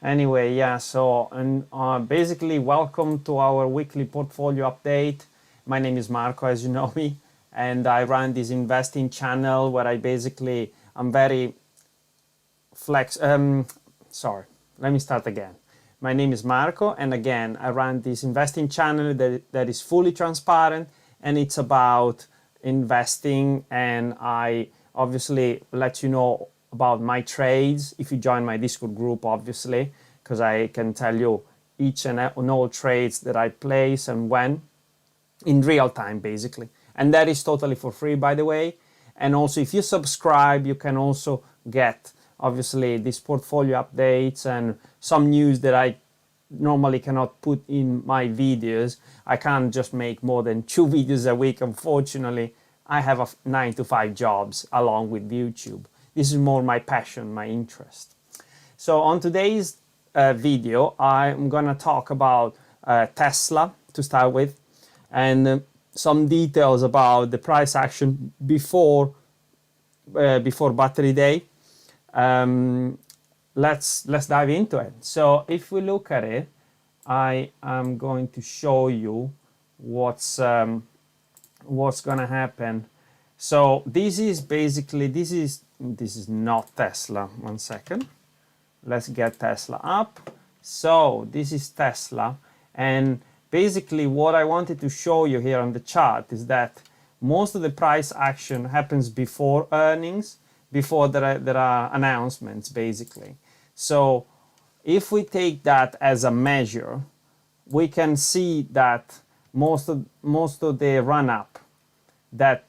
Anyway, yeah, so and basically, welcome to our weekly portfolio update. My name is Marco, as you know me, and I run this investing channel where I'm very sorry, let me start again. My name is Marco, and again, I run this investing channel that is fully transparent, and it's about investing, and I obviously let you know about my trades if you join my Discord group, obviously, because I can tell you each and all trades that I place and when in real time, basically. And that is totally for free, by the way. And also, if you subscribe, you can also get obviously these portfolio updates and some news that I normally cannot put in my videos. I can't just make more than 2 videos a week, unfortunately. I have a 9 to 5 jobs along with YouTube. This is more my passion, my interest. So on today's video, I'm gonna talk about Tesla to start with, and some details about the price action before Battery Day. Let's dive into it. So if we look at it, I am going to show you what's gonna happen. So this is not Tesla. 1 second. Let's get Tesla up. So this is Tesla, and basically what I wanted to show you here on the chart is that most of the price action happens before earnings, before there are announcements, basically. So if we take that as a measure, we can see that most of the run up that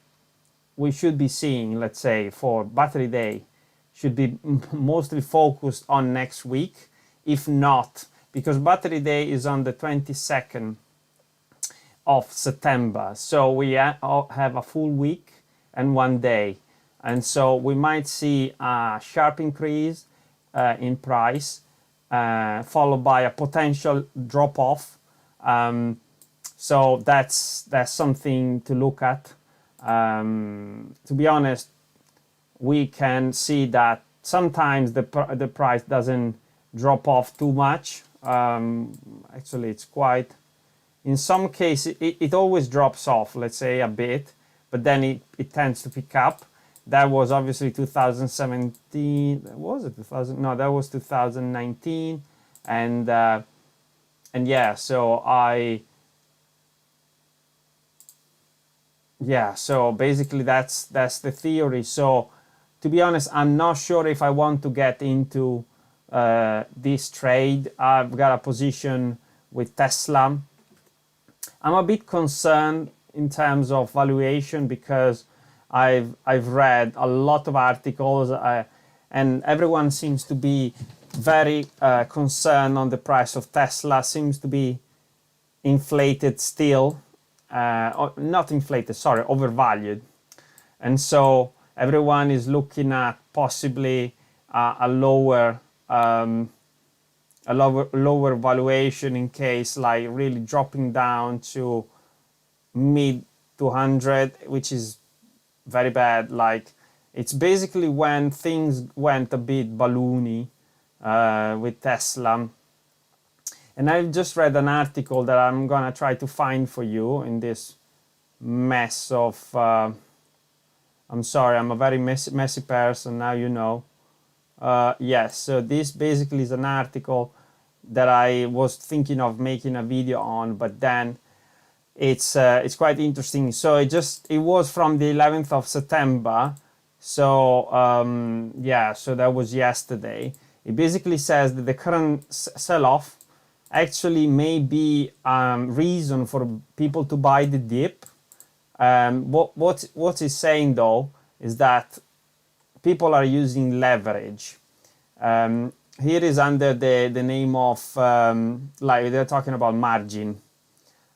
we should be seeing, let's say for Battery Day, should be mostly focused on next week, if not, because Battery Day is on the 22nd of September. So we have a full week and 1 day. And so we might see a sharp increase in price, followed by a potential drop off. So that's something to look at. To be honest, we can see that sometimes the price doesn't drop off too much. Actually, it's quite, in some cases, it always drops off, let's say a bit, but then it tends to pick up. That was obviously 2017. Was it 2000? No, that was 2019. And yeah, so so basically that's the theory. So to be honest, I'm not sure if I want to get into this trade. I've got a position with Tesla. I'm a bit concerned in terms of valuation because I've read a lot of articles and everyone seems to be very concerned on the price of Tesla. Seems to be inflated still, not inflated, sorry, overvalued. And so everyone is looking at possibly a lower valuation in case like really dropping down to mid 200, which is very bad. Like it's basically when things went a bit balloony with Tesla. And I've just read an article that I'm gonna try to find for you in this mess of I'm sorry, I'm a very messy person, now you know. Yes, so this basically is an article that I was thinking of making a video on, but then it's quite interesting. So it was from the 11th of September. So yeah, so that was yesterday. It basically says that the current sell-off actually may be reason for people to buy the dip. What it's saying though is that people are using leverage. Here is under the name of like they're talking about margin.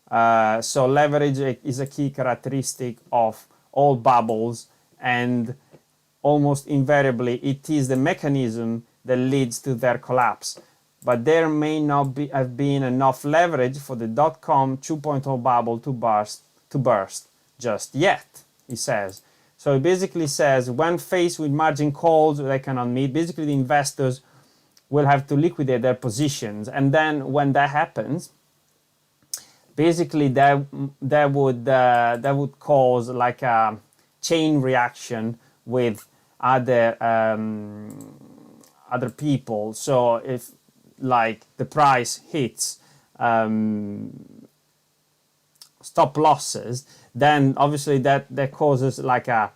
So leverage is a key characteristic of all bubbles, and almost invariably it is the mechanism that leads to their collapse. But there may not have been enough leverage for the .com 2.0 bubble to burst just yet, he says. So it basically says when faced with margin calls they cannot meet, basically the investors will have to liquidate their positions. And then when that happens, basically that would cause like a chain reaction with other other people. So if like the price hits stop losses, then obviously that causes like a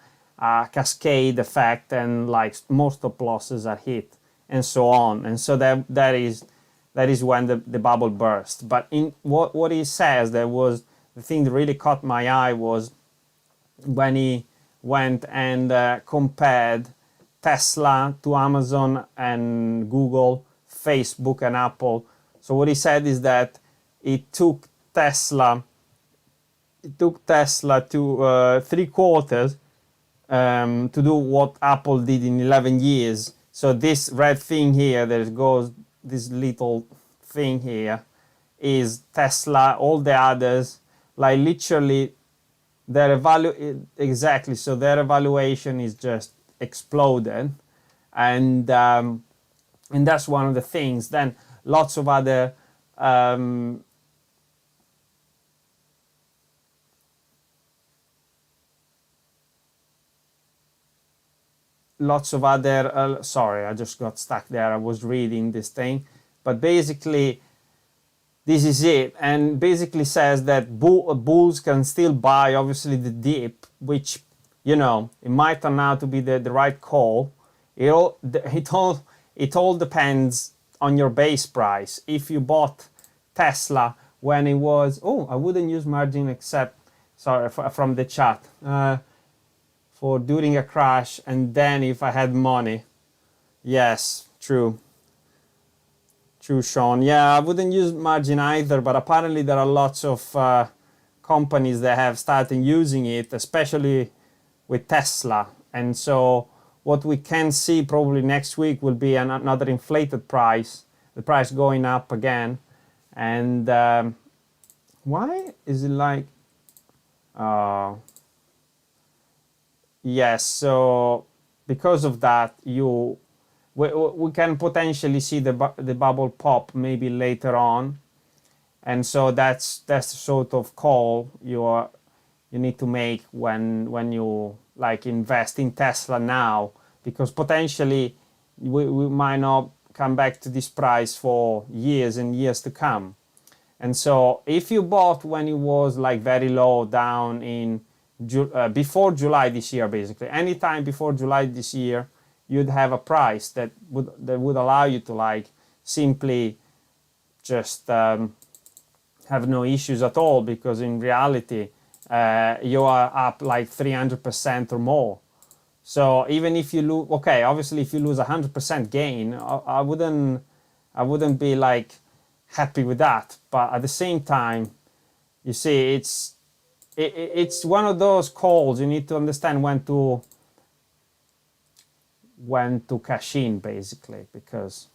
cascade effect, and like more stop losses are hit and so on. And so that is when the bubble burst. But in what he says, there was the thing that really caught my eye was when he went and compared Tesla to Amazon and Google, Facebook and Apple. So what he said is that it took Tesla to 3 quarters to do what Apple did in 11 years. So this red thing here, there goes this little thing here, is Tesla. All the others, like literally their exactly, so their evaluation is just exploded. And that's one of the things. Then lots of other sorry, I just got stuck there. I was reading this thing, but basically this is it. And basically says that bulls can still buy obviously the dip, which, you know, it might turn out to be the right call. It all depends on your base price. If you bought Tesla when it was, I wouldn't use margin except, sorry, from the chat, for during a crash, and then if I had money. Yes, true, Sean. Yeah, I wouldn't use margin either, but apparently there are lots of companies that have started using it, especially with Tesla. And so what we can see probably next week will be another inflated price, the price going up again. And why is it like, yes, so because of that, we can potentially see the bubble pop maybe later on. And so that's the sort of call you need to make when you like invest in Tesla now, because potentially we might not come back to this price for years and years to come. And so if you bought when it was like very low down in before July this year, basically anytime before July this year, you'd have a price that would allow you to like simply just have no issues at all, because in reality you are up like 300% or more. So even if you lose, okay, obviously if you lose 100% gain, I wouldn't be like happy with that. But at the same time, you see, it's one of those calls. You need to understand when to cash in, basically, because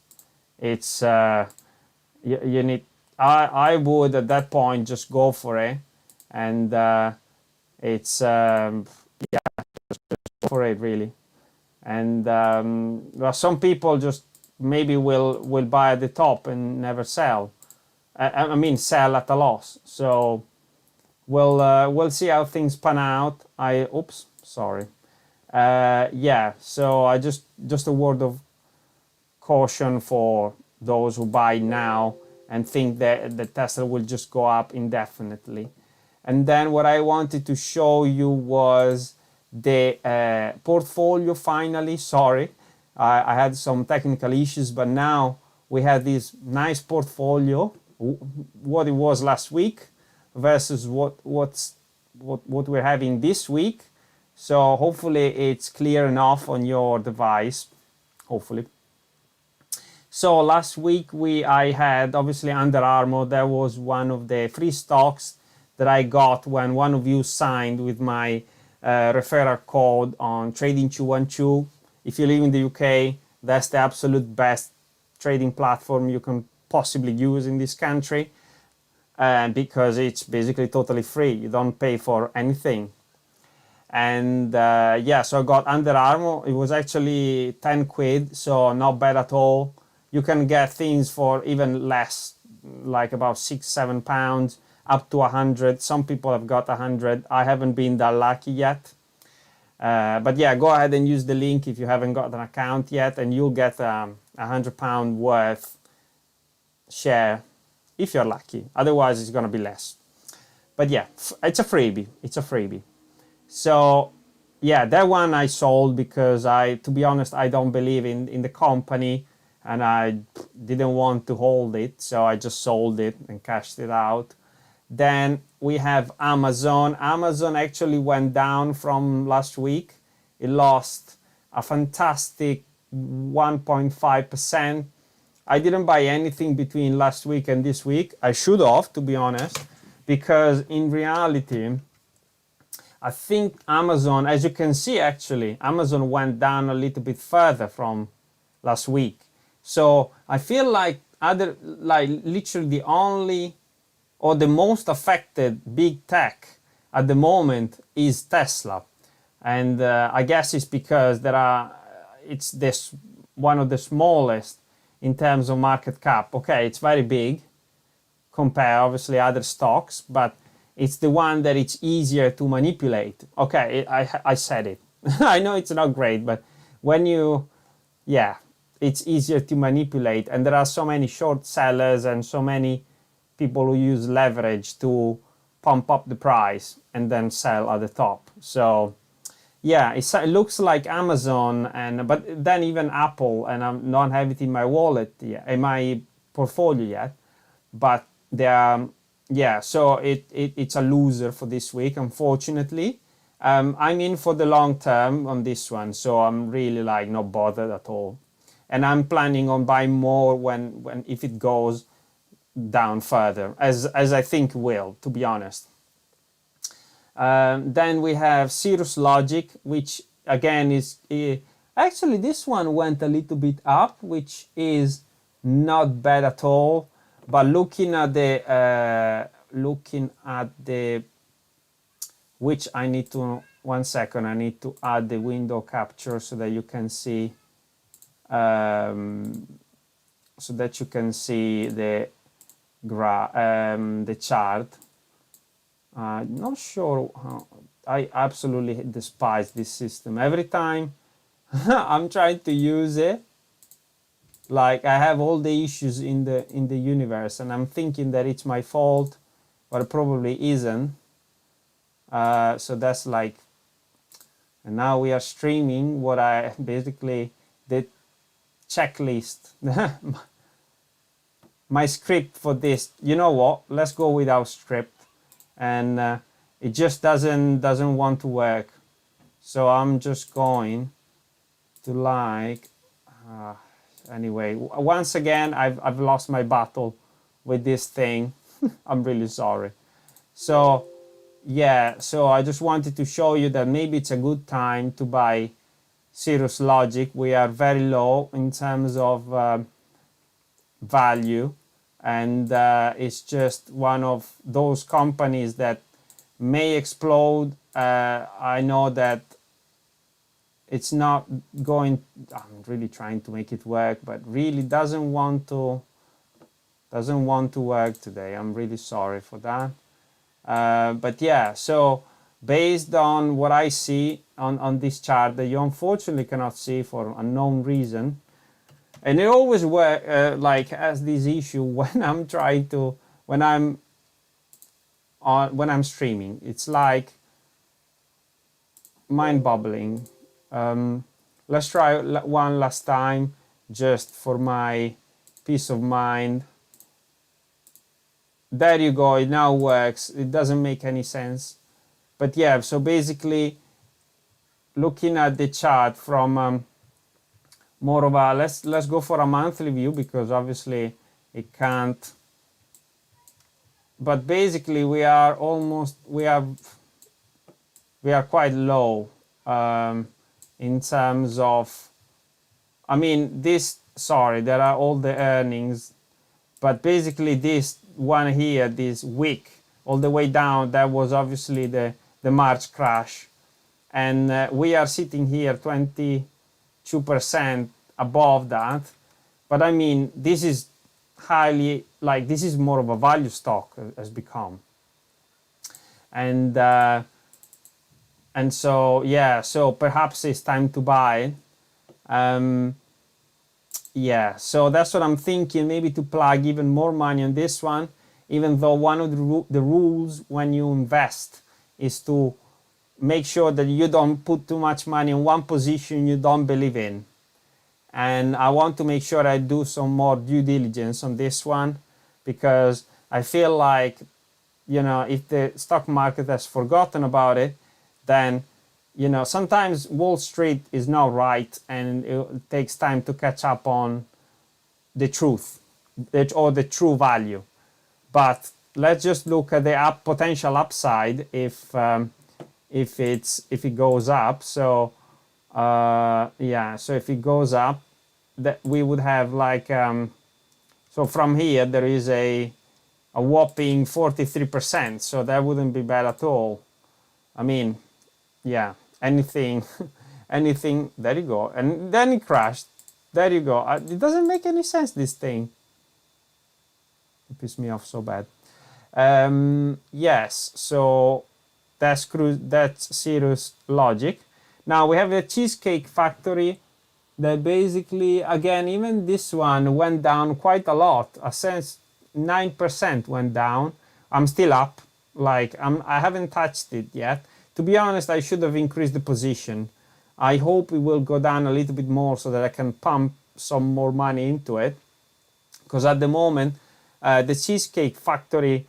it's you need. I would at that point just go for it, and it's just go for it really. And well, some people just maybe will buy at the top and never sell. I mean, sell at a loss. So we'll see how things pan out. Sorry. Yeah, so I just a word of caution for those who buy now and think that the Tesla will just go up indefinitely. And then what I wanted to show you was the portfolio finally. Sorry, I had some technical issues, but now we have this nice portfolio, what it was last week versus what we're having this week. So hopefully it's clear enough on your device, hopefully. So last week I had obviously Under Armour. That was one of the free stocks that I got when one of you signed with my referral code on Trading212. If you live in the UK, that's the absolute best trading platform you can possibly use in this country, because it's basically totally free. You don't pay for anything. And yeah, so I got Under Armour. It was actually 10 quid, so not bad at all. you can get things for even less, like about £6-7, up to 100. Some people have got 100. I haven't been that lucky yet. But yeah, go ahead and use the link if you haven't got an account yet, and you'll get £100 worth share if you're lucky. Otherwise, it's going to be less. But yeah, it's a freebie. It's a freebie. So yeah, that one I sold because to be honest, I don't believe in the company, and I didn't want to hold it. So I just sold it and cashed it out. Then we have Amazon. Amazon actually went down from last week. It lost a fantastic 1.5%. I didn't buy anything between last week and this week. I should have, to be honest, because in reality, I think Amazon, as you can see, actually, Amazon went down a little bit further from last week. So I feel like literally the only or the most affected big tech at the moment is Tesla. And I guess it's because it's this one of the smallest in terms of market cap. Okay, it's very big compare obviously other stocks, but it's the one that it's easier to manipulate. Okay, I said it. I know it's not great, but when it's easier to manipulate, and there are so many short sellers and so many people who use leverage to pump up the price and then sell at the top. So yeah, it looks like Amazon, but then even Apple, and I don't have it in my wallet yet, in my portfolio yet, but so it's a loser for this week, unfortunately. I'm in for the long term on this one, so I'm really not bothered at all, and I'm planning on buying more if it goes down further, as I think will, to be honest. Then we have Cirrus Logic, which again is actually this one went a little bit up, which is not bad at all. But looking at the which I need to 1 second. I need to add the window capture so that you can see the chart. Not sure how. I absolutely despise this system. Every time I'm trying to use it, I have all the issues in the universe, and I'm thinking that it's my fault, but it probably isn't. So that's and now we are streaming what I basically the checklist. My script for this, you know what, let's go without script, and it just doesn't want to work, so I'm just going to anyway, once again I've lost my battle with this thing. I'm really sorry. So yeah, so I just wanted to show you that maybe it's a good time to buy Cirrus Logic. We are very low in terms of value, and it's just one of those companies that may explode. I know that it's not going, I'm really trying to make it work, but really doesn't want to work today. I'm really sorry for that. But yeah, so based on what I see on this chart that you unfortunately cannot see for unknown reason, and it always has this issue when I'm when I'm streaming. It's mind-boggling. Let's try one last time just for my peace of mind. There you go, it now works. It doesn't make any sense, but yeah, so basically looking at the chart from more of a let's go for a monthly view, because obviously it can't, but basically we are quite low in terms of, there are all the earnings, but basically this one here, this week all the way down, that was obviously the March crash, and we are sitting here 22% above that, But I mean, this is highly, like, this is more of a value stock has become. And so, yeah, so perhaps it's time to buy. Yeah, so that's what I'm thinking, maybe to plug even more money on this one, even though one of the rules when you invest is to make sure that you don't put too much money in one position you don't believe in. And I want to make sure I do some more due diligence on this one, because I feel like, you know, if the stock market has forgotten about it, then, you know, sometimes Wall Street is not right and it takes time to catch up on the truth or the true value. But let's just look at the potential upside if it goes up. So yeah, so if it goes up, that we would have like so from here there is a whopping 43%, so that wouldn't be bad at all. I mean, yeah, anything anything, there you go, and then it crashed. There you go. It doesn't make any sense, this thing. It pissed me off so bad. Yes, so that's serious logic. Now we have the Cheesecake Factory that basically, again, even this one went down quite a lot. A sense 9% went down. I'm still up. Like, I haven't touched it yet. To be honest, I should have increased the position. I hope it will go down a little bit more so that I can pump some more money into it. Because at the moment, the Cheesecake Factory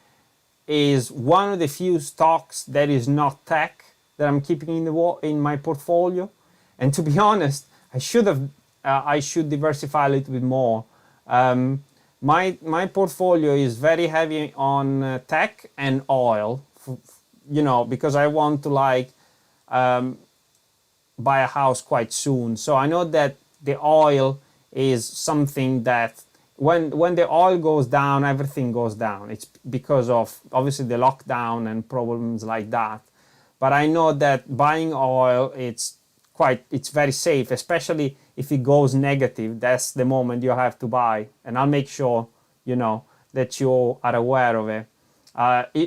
is one of the few stocks that is not tech that I'm keeping in my portfolio. And to be honest, I should diversify a little bit more. My portfolio is very heavy on tech and oil, you know, because I want to like buy a house quite soon. So I know that the oil is something that when the oil goes down, everything goes down. It's because of obviously the lockdown and problems like that. But I know that buying oil, it's very safe, especially if it goes negative. That's the moment you have to buy, and I'll make sure, you know, that you are aware of it.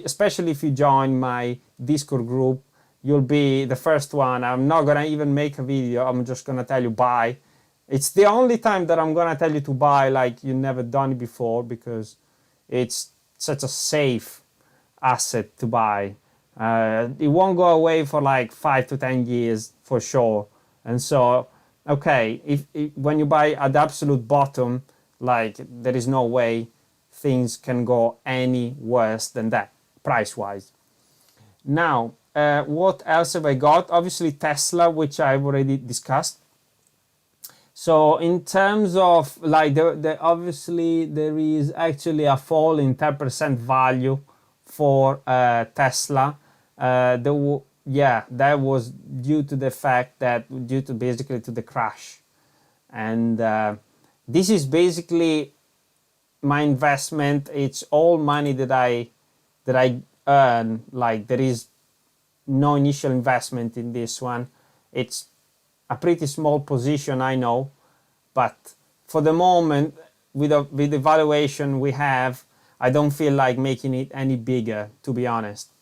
Especially if you join my Discord group, you'll be the first one. I'm not gonna even make a video. I'm just gonna tell you buy. It's the only time that I'm gonna tell you to buy like you never done it before, because it's such a safe asset to buy. It won't go away for like 5 to 10 years for sure. And so, okay, if when you buy at the absolute bottom, like there is no way things can go any worse than that, price-wise. Now, what else have I got? Obviously Tesla, which I've already discussed. So in terms of like obviously there is actually a fall in 10% value for Tesla. That was due to the fact that due to basically to the crash, and this is basically my investment. It's all money that I earn. Like, there is no initial investment in this one. It's a pretty small position, I know, but for the moment, with the valuation we have, I don't feel like making it any bigger, to be honest.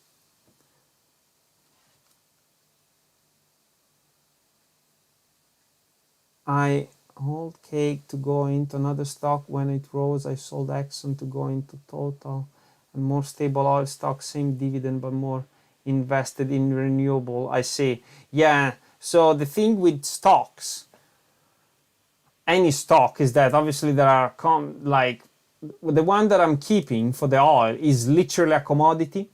I hold cake to go into another stock. When it rose, I sold Exxon to go into Total and more stable oil stock, same dividend but more invested in renewable. I see. Yeah, so the thing with stocks, any stock, is that obviously there are like the one that I'm keeping for the oil is literally a commodity.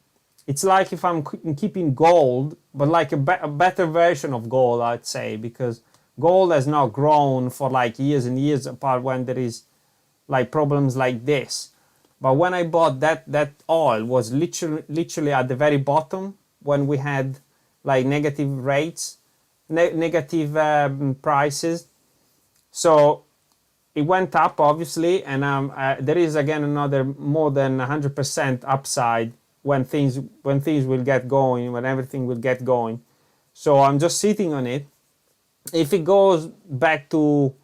It's like if I'm keeping gold, but like a better version of gold, I'd say, because gold has not grown for like years and years apart when there is like problems like this. But when I bought that oil was literally at the very bottom when we had like negative rates, negative prices. So it went up obviously, and there is again another more than 100% upside when things will get going, when everything will get going. So I'm just sitting on it. If it goes back to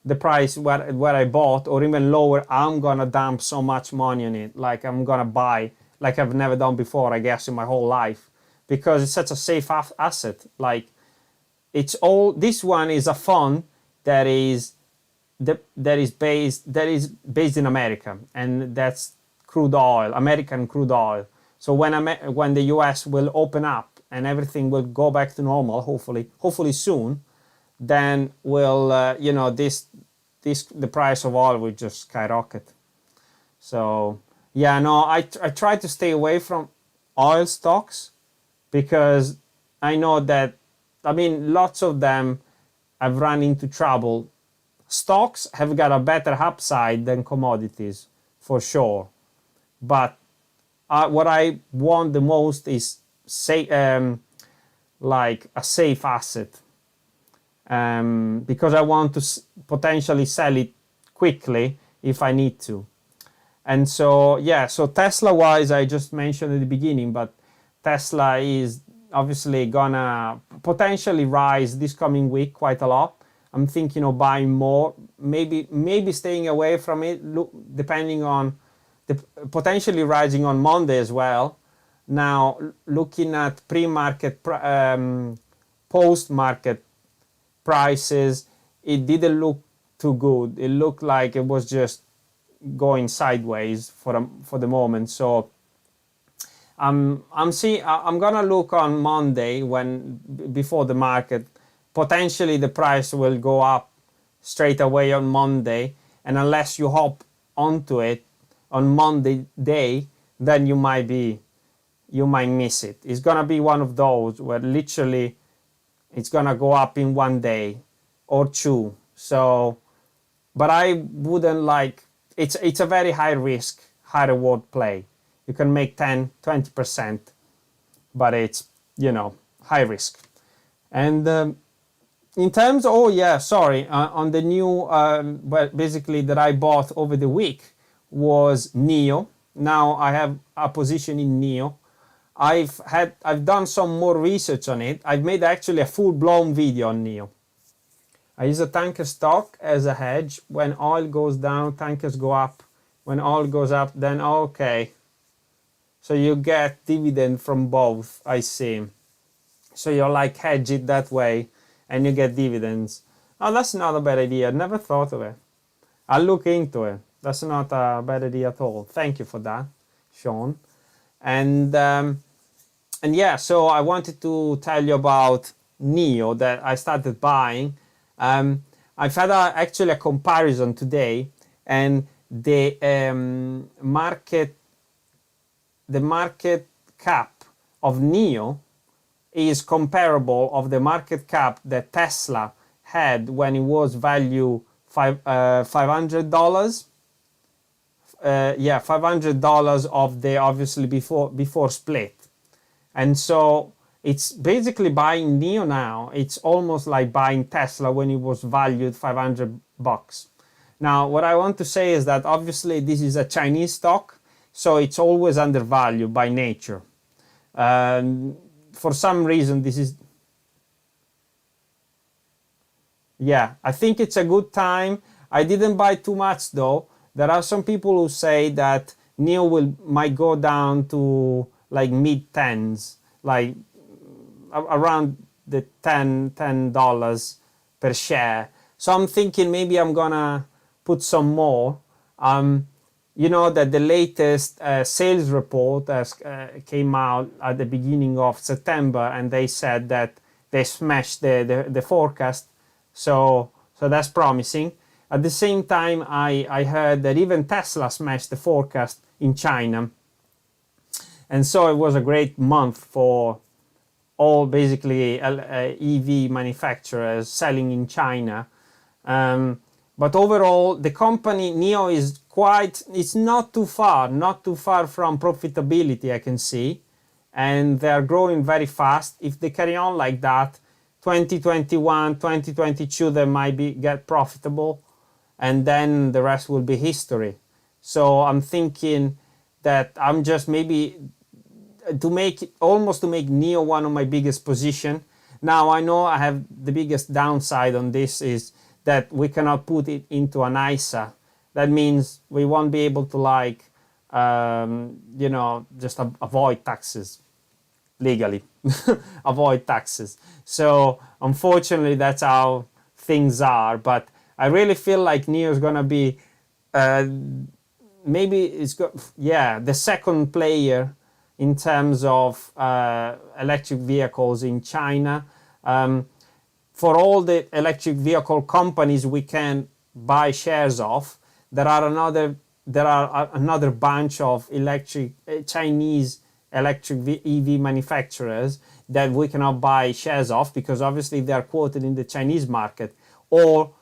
the price where I bought, or even lower, I'm gonna dump so much money on it. Like I'm gonna buy like I've never done before, I guess, in my whole life, because it's such a safe asset. Like it's all, this one is a fund that is based in America, and that's crude oil, American crude oil. So when the US will open up and everything will go back to normal, hopefully soon, then will the price of oil will just skyrocket. So yeah, no, I try to stay away from oil stocks, because I know that, I mean, lots of them have run into trouble. Stocks have got a better upside than commodities, for sure. But what I want the most is like a safe asset, because I want to potentially sell it quickly if I need to. And so, yeah, so Tesla wise, I just mentioned at the beginning, but Tesla is obviously gonna potentially rise this coming week quite a lot. I'm thinking of buying more, maybe staying away from it, depending on the potentially rising on Monday as well. Now, looking at pre-market, post-market prices, it didn't look too good. It looked like it was just going sideways for the moment. So I'm gonna look on Monday, before the market. Potentially the price will go up straight away on Monday, and unless you hop onto it on Monday day, then you might miss it. It's gonna be one of those where literally it's gonna go up in one day or two. So, but I wouldn't like, it's a very high risk, high reward play. You can make 10-20%, but it's, high risk. And in terms, on the new, basically that I bought over the week was NIO. Now I have a position in NIO. I've done some more research on it. I've made actually a full-blown video on NIO. I use a tanker stock as a hedge. When oil goes down, tankers go up. When oil goes up, then okay. So you get dividend from both, I see. So you're like hedge it that way, and you get dividends. Oh, that's not a bad idea. Never thought of it. I'll look into it. That's not a bad idea at all. Thank you for that, Sean. And yeah, so I wanted to tell you about NIO that I started buying. I've had actually a comparison today, and the market cap of NIO is comparable of the market cap that Tesla had when it was value $500. $500 of the, obviously before split. And so it's basically buying NIO now. It's almost like buying Tesla when it was valued $500. Now, what I want to say is that obviously this is a Chinese stock, so it's always undervalued by nature. For some reason, this is, yeah, I think it's a good time. I didn't buy too much though. There are some people who say that NIO might go down to like mid tens, like around the $10 per share. So I'm thinking maybe I'm gonna put some more. You know that the latest sales report came out at the beginning of September, and they said that they smashed the forecast. So that's promising. At the same time, I heard that even Tesla smashed the forecast in China. And so it was a great month for all basically EV manufacturers selling in China. But overall, the company NIO is it's not too far from profitability, I can see. And they're growing very fast. If they carry on like that, 2021, 2022, they might get profitable. And then the rest will be history. So I'm thinking that I'm just maybe to make NIO one of my biggest position. Now I know I have the biggest downside on this is that we cannot put it into an ISA. That means we won't be able to like, just avoid taxes legally, avoid taxes. So unfortunately, that's how things are. But I really feel like NIO is gonna be, maybe the second player in terms of electric vehicles in China. For all the electric vehicle companies we can buy shares of, there are another bunch of Chinese electric EV manufacturers that we cannot buy shares of, because obviously they are quoted in the Chinese market, or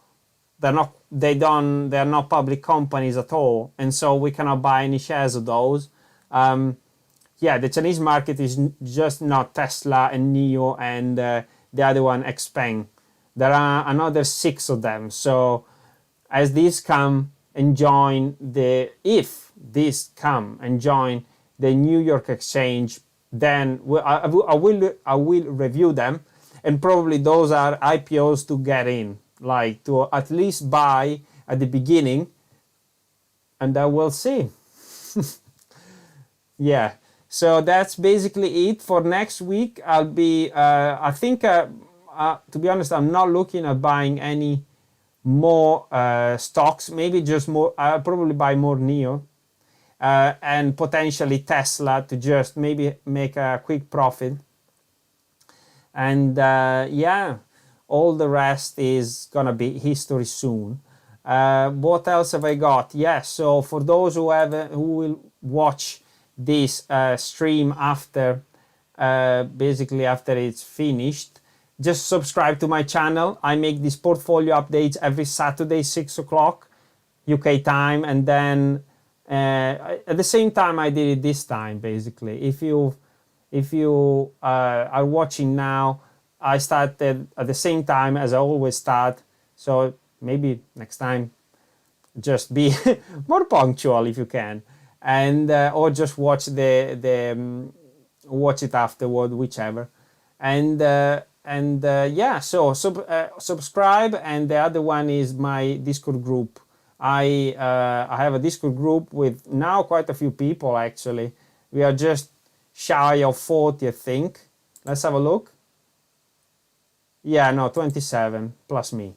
they're not public companies at all, and so we cannot buy any shares of those. The Chinese market is just not Tesla and NIO and the other one, Xpeng. There are another 6 of them. So as these come and join if these come and join the New York Exchange, then I will review them, and probably those are IPOs to get in, like to at least buy at the beginning, and then we'll see. Yeah, so that's basically it for next week. I'll be I think to be honest, I'm not looking at buying any more stocks. Maybe just more. I'll probably buy more NIO and potentially Tesla to just maybe make a quick profit. And all the rest is gonna be history soon. What else have I got? So for those who will watch this stream after basically after it's finished, just subscribe to my channel. I make these portfolio updates every Saturday 6 o'clock UK time, and then at the same time I did it this time. Basically, if you are watching now, I started at the same time as I always start, so maybe next time just be more punctual if you can, and or just watch watch it afterward, whichever. So subscribe. And the other one is my Discord group. I have a Discord group with now quite a few people. Actually, we are just shy of 40, I think. Let's have a look. 27 plus me.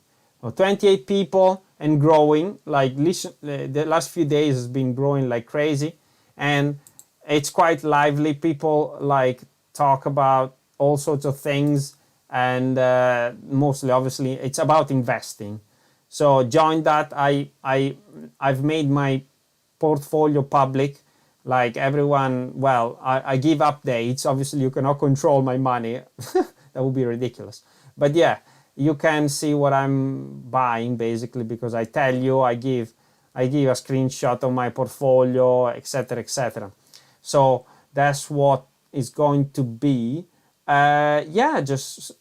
28 people and growing. Like the last few days has been growing like crazy, and it's quite lively. People like talk about all sorts of things, and mostly obviously it's about investing. So join that. I've made my portfolio public, like everyone. Well, I give updates. Obviously you cannot control my money. That would be ridiculous. But yeah, you can see what I'm buying basically, because I tell you, I give a screenshot of my portfolio, etc., etc. So that's what is going to be. Just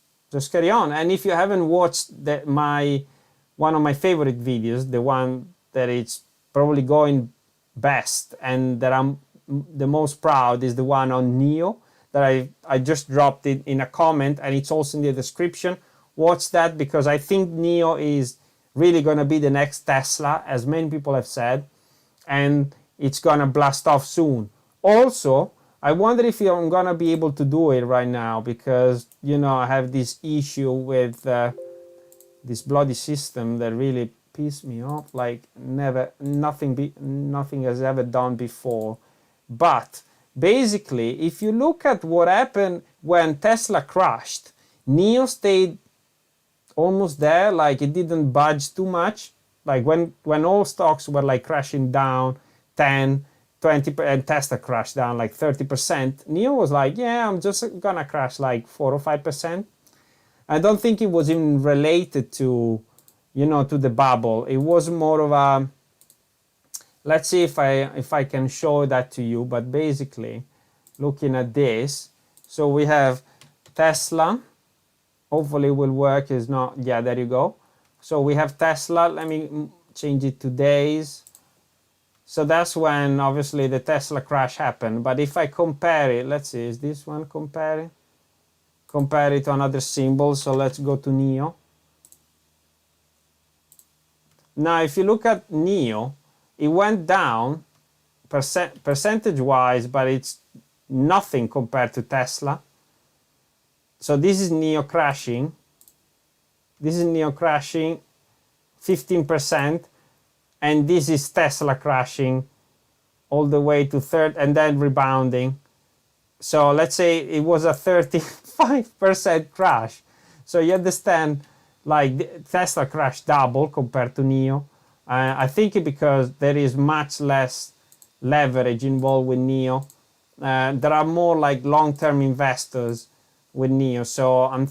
carry on. And if you haven't watched one of my favorite videos, the one that it's probably going best and that I'm the most proud, is the one on NIO, that I just dropped it in a comment, and it's also in the description. Watch that, because I think NIO is really going to be the next Tesla, as many people have said, and it's going to blast off soon. Also, I wonder if I'm going to be able to do it right now, because I have this issue with this bloody system that really pissed me off, like nothing has ever done before. But basically, if you look at what happened when Tesla crashed, NIO stayed almost there, like it didn't budge too much. Like when all stocks were like crashing down 10, 20, and Tesla crashed down like 30%, NIO was like, yeah, I'm just gonna crash like 4 or 5%. I don't think it was even related to, to the bubble. It was more of a, let's see if I can show that to you. But basically, looking at this, so we have Tesla. Hopefully it will work. Is not, yeah, there you go. So we have Tesla. Let me change it to days. So that's when obviously the Tesla crash happened. But if I compare it, let's see, is this one comparing? Compare it to another symbol. So let's go to NIO. Now, if you look at NIO, it went down percentage-wise, but it's nothing compared to Tesla. So this is NIO crashing. This is NIO crashing 15%, and this is Tesla crashing all the way to third and then rebounding. So let's say it was a 35% crash. So you understand, like, Tesla crashed double compared to NIO. I think because there is much less leverage involved with NIO. There are more like long-term investors with NIO. So I'm